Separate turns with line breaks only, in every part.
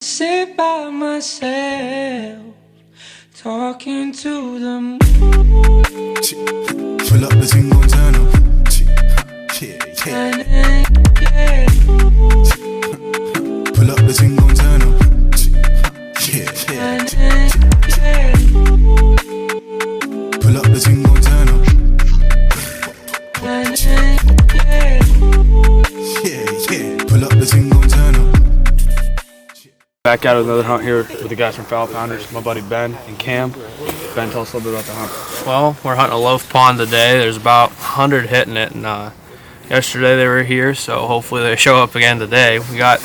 Sit by myself, talking to the moon.
Pull up the single turn up. Yeah. Pull up the single turn up. Yeah. Pull up the single turn up. Yeah. Pull up the single turn up.
Back out with another hunt here with the guys from Fowl Pounders, my buddy Ben and Cam. Ben, tell us a little bit about the hunt.
Well, we're hunting a loaf pond today. There's about 100 hitting it, and yesterday they were here, so hopefully they show up again today. We got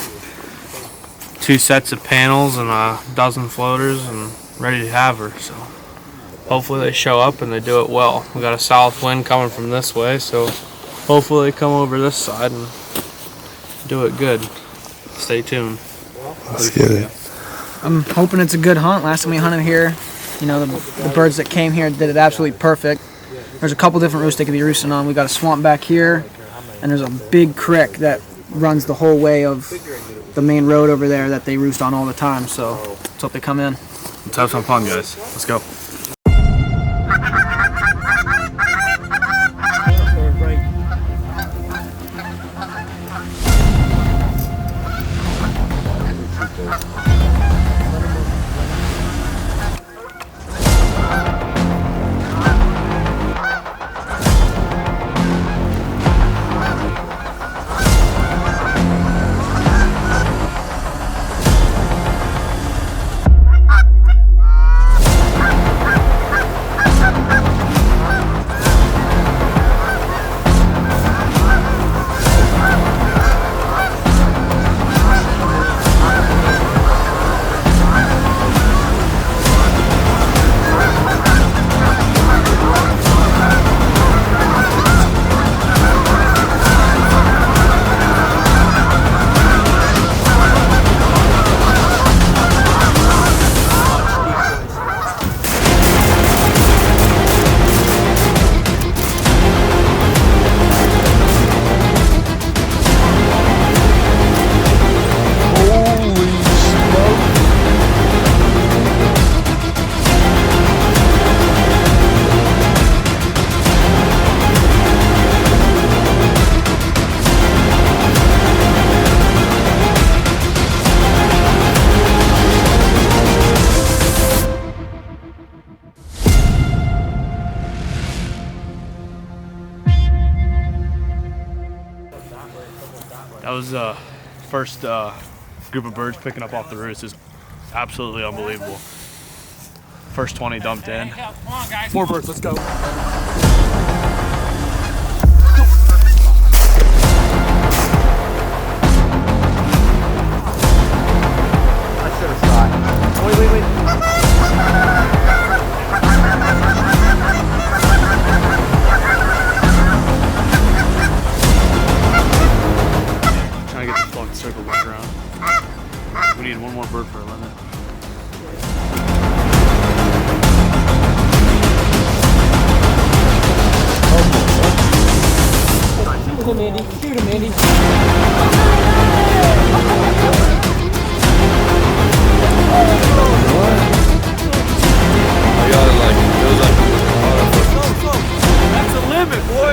2 sets of panels and a dozen floaters and ready to have her, so hopefully they show up and they do it well. We got a south wind coming from this way, so hopefully they come over this side and do it good. Stay tuned.
Let's get it.
I'm hoping it's a good hunt. Last time we hunted here, you know, the birds that came here did it absolutely perfect. There's a couple different roosts they could be roosting on. We got a swamp back here, and there's a big creek that runs the whole way of the main road over there that they roost on all the time. So let's hope they come in.
Let's have some fun, guys. Let's go. That was the first group of birds picking up off the roost. Is absolutely unbelievable. First 20 dumped in. More birds, let's go. I should have shot. Wait. Circle back around. We need one more bird for a limit.
Shoot him, Andy. Shoot him, Andy.
That's a limit, boy.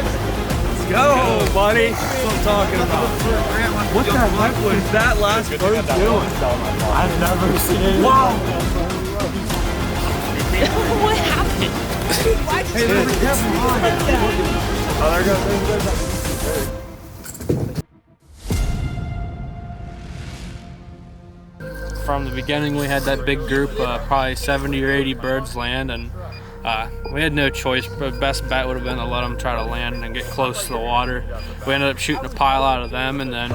Let's go, buddy. That's what I'm talking about. What the heck was that last bird doing? I've never seen it. Wow.
What happened?
Hey, there's a Kevin on. Oh, there goes.
From the beginning, we had that big group, probably 70 or 80 birds land, and we had no choice. The best bet would have been to let them try to land and get close to the water. We ended up shooting a pile out of them, and then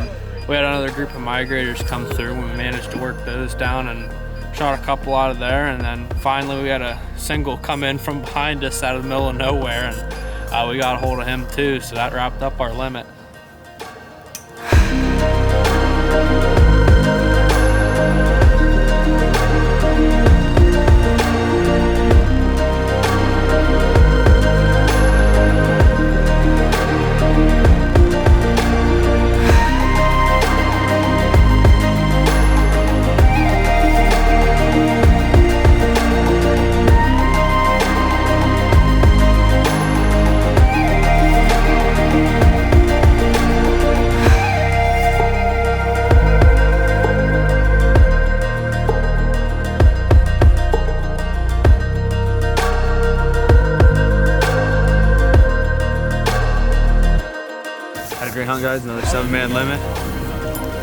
we had another group of migrators come through, and we managed to work those down and shot a couple out of there. And then finally we had a single come in from behind us out of the middle of nowhere, and we got a hold of him too, so that wrapped up our limit.
down, guys. Another 7-man limit.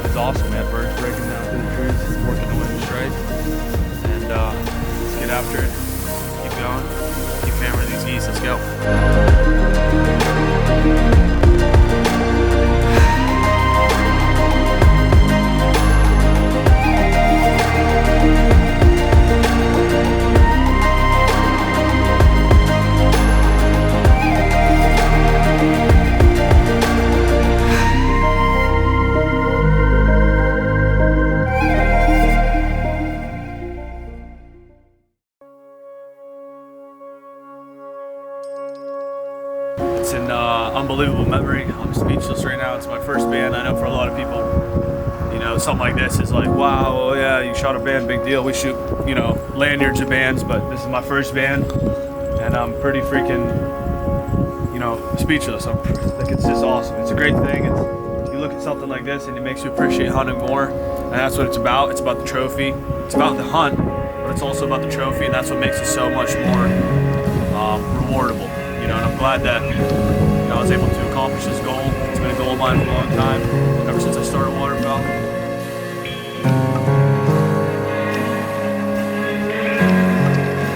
It's awesome, man. Birds breaking down through the trees, working the wind strike. And let's get after it. Keep going. Keep hammering these geese. Let's go. It's an unbelievable memory. I'm speechless right now. It's my first band. I know for a lot of people, you know, something like this is like, wow, oh yeah, you shot a band, big deal. We shoot, you know, lanyards of bands, but this is my first band, and I'm pretty freaking, you know, speechless. I'm like, it's just awesome. It's a great thing. You look at something like this and it makes you appreciate hunting more, and that's what it's about. It's about the trophy. It's about the hunt, but it's also about the trophy, and that's what makes it so much more rewardable. You know, and I'm glad that, you know, I was able to accomplish this goal. It's been a goal of mine for a long time, ever since I started waterfowl.